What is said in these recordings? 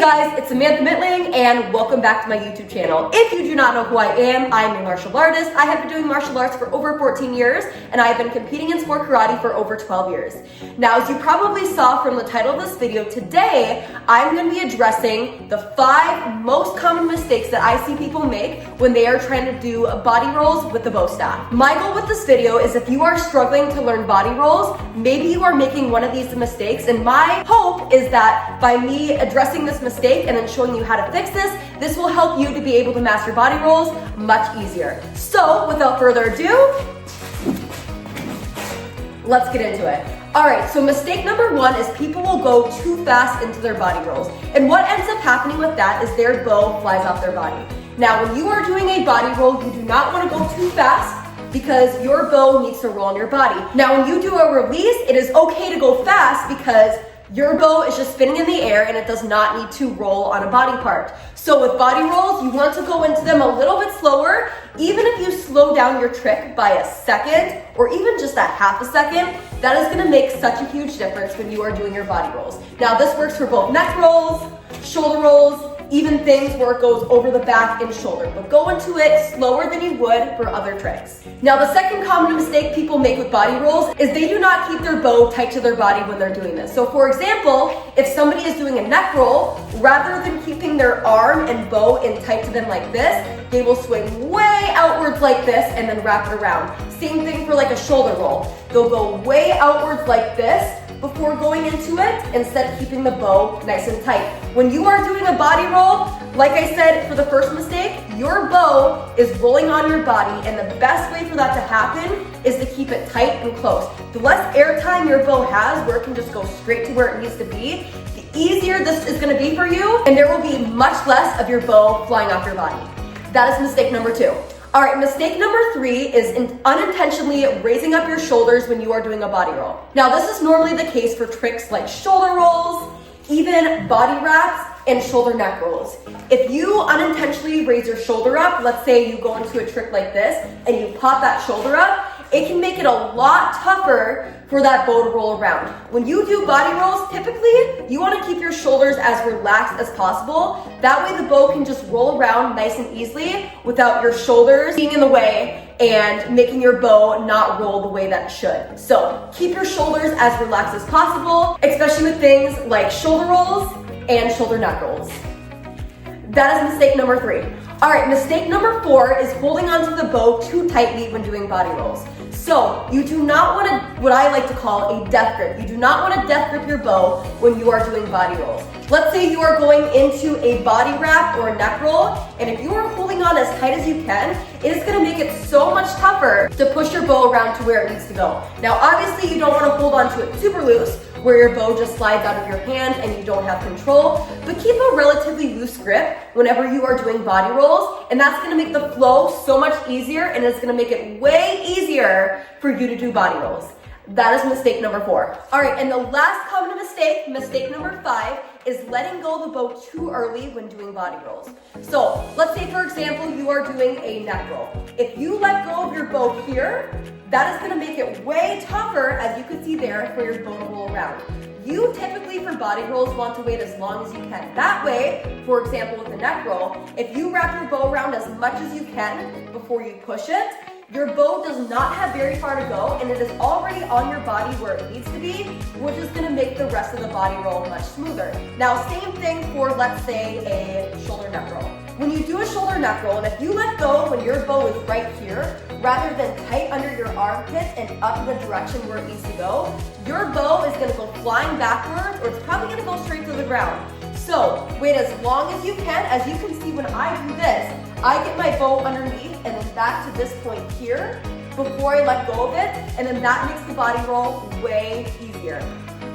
guys, it's Samantha Mitling and welcome back to my YouTube channel. If you do not know who I am, I'm a martial artist. I have been doing martial arts for over 14 years and I have been competing in sport karate for over 12 years. Now, as you probably saw from the title of this video, today I'm going to be addressing the 5 most common mistakes that I see people make when they are trying to do body rolls with the bow staff. My goal with this video is if you are struggling to learn body rolls, maybe you are making one of these mistakes, and my hope is that by me addressing this mistake and then showing you how to fix this will help you to be able to master body rolls much easier. So without further ado, let's get into it. All right, so mistake number 1 is people will go too fast into their body rolls. And what ends up happening with that is their bow flies off their body. Now, when you are doing a body roll, you do not want to go too fast because your bow needs to roll on your body. Now, when you do a release, it is okay to go fast because your bow is just spinning in the air and it does not need to roll on a body part. So with body rolls, you want to go into them a little bit slower. Even if you slow down your trick by a second or even just a half a second, that is going to make such a huge difference when you are doing your body rolls. Now, this works for both neck rolls, shoulder rolls, even things where it goes over the back and shoulder, but go into it slower than you would for other tricks. Now, the second common mistake people make with body rolls is they do not keep their bow tight to their body when they're doing this. So for example, if somebody is doing a neck roll, rather than keeping their arm and bow in tight to them like this, they will swing way outwards like this and then wrap it around. Same thing for like a shoulder roll. They'll go way outwards like this before going into it, instead of keeping the bow nice and tight. When you are doing a body roll, like I said for the first mistake, your bow is rolling on your body, and the best way for that to happen is to keep it tight and close. The less air time your bow has, where it can just go straight to where it needs to be, the easier this is gonna be for you, and there will be much less of your bow flying off your body. That is mistake number 2. All right, mistake number 3 is unintentionally raising up your shoulders when you are doing a body roll. Now, this is normally the case for tricks like shoulder rolls, even body wraps, and shoulder neck rolls. If you unintentionally raise your shoulder up, let's say you go into a trick like this and you pop that shoulder up, it can make it a lot tougher for that bow to roll around. When you do body rolls, typically, you want to keep your shoulders as relaxed as possible. That way the bow can just roll around nice and easily without your shoulders being in the way and making your bow not roll the way that it should. So keep your shoulders as relaxed as possible, especially with things like shoulder rolls and shoulder neck rolls. That is mistake number 3. All right, mistake number 4 is holding onto the bow too tightly when doing body rolls. So you do not want to, what I like to call a death grip. You do not want to death grip your bow when you are doing body rolls. Let's say you are going into a body wrap or a neck roll, and if you are holding on as tight as you can, it is going to make it so much tougher to push your bow around to where it needs to go. Now, obviously, you don't want to hold onto it super loose, where your bow just slides out of your hand and you don't have control, but keep a relatively loose grip whenever you are doing body rolls, and that's going to make the flow so much easier, and it's going to make it way easier for you to do body rolls. That is mistake number 4. All right, and the last common mistake, mistake number 5, is letting go of the bow too early when doing body rolls. So let's say, for example, you are doing a neck roll. If you let go of your bow here, that is going to make it way tougher, as you can see there, for your bow to roll around. You typically, for body rolls, want to wait as long as you can. That way, for example, with the neck roll, if you wrap your bow around as much as you can before you push it, your bow does not have very far to go, and it is already on your body where it needs to be, which is going to make the rest of the body roll much smoother. Now, same thing for, let's say, a shoulder neck roll. When you do a shoulder neck roll, and if you let go when your bow is right here, rather than tight under your armpit and up the direction where it needs to go, your bow is going to go flying backwards, or it's probably going to go straight to the ground. So wait as long as you can. As you can see, when I do this, I get my bow underneath and then back to this point here before I let go of it, and then that makes the body roll way easier.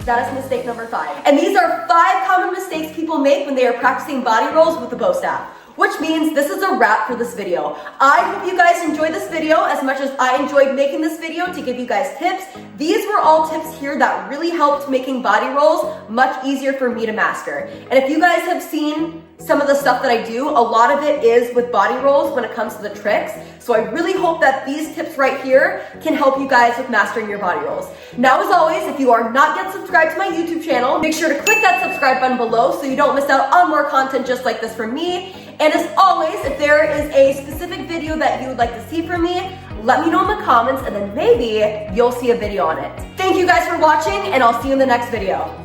That is mistake number 5. And these are 5 common mistakes people make when they are practicing body rolls with the bow staff, which means this is a wrap for this video. I hope you guys enjoyed this video as much as I enjoyed making this video to give you guys tips. These were all tips here that really helped making body rolls much easier for me to master. And if you guys have seen some of the stuff that I do, a lot of it is with body rolls when it comes to the tricks. So I really hope that these tips right here can help you guys with mastering your body rolls. Now, as always, if you are not yet subscribed to my YouTube channel, make sure to click that subscribe button below so you don't miss out on more content just like this from me. And as always, if there is a specific video that you would like to see from me, let me know in the comments and then maybe you'll see a video on it. Thank you guys for watching, and I'll see you in the next video.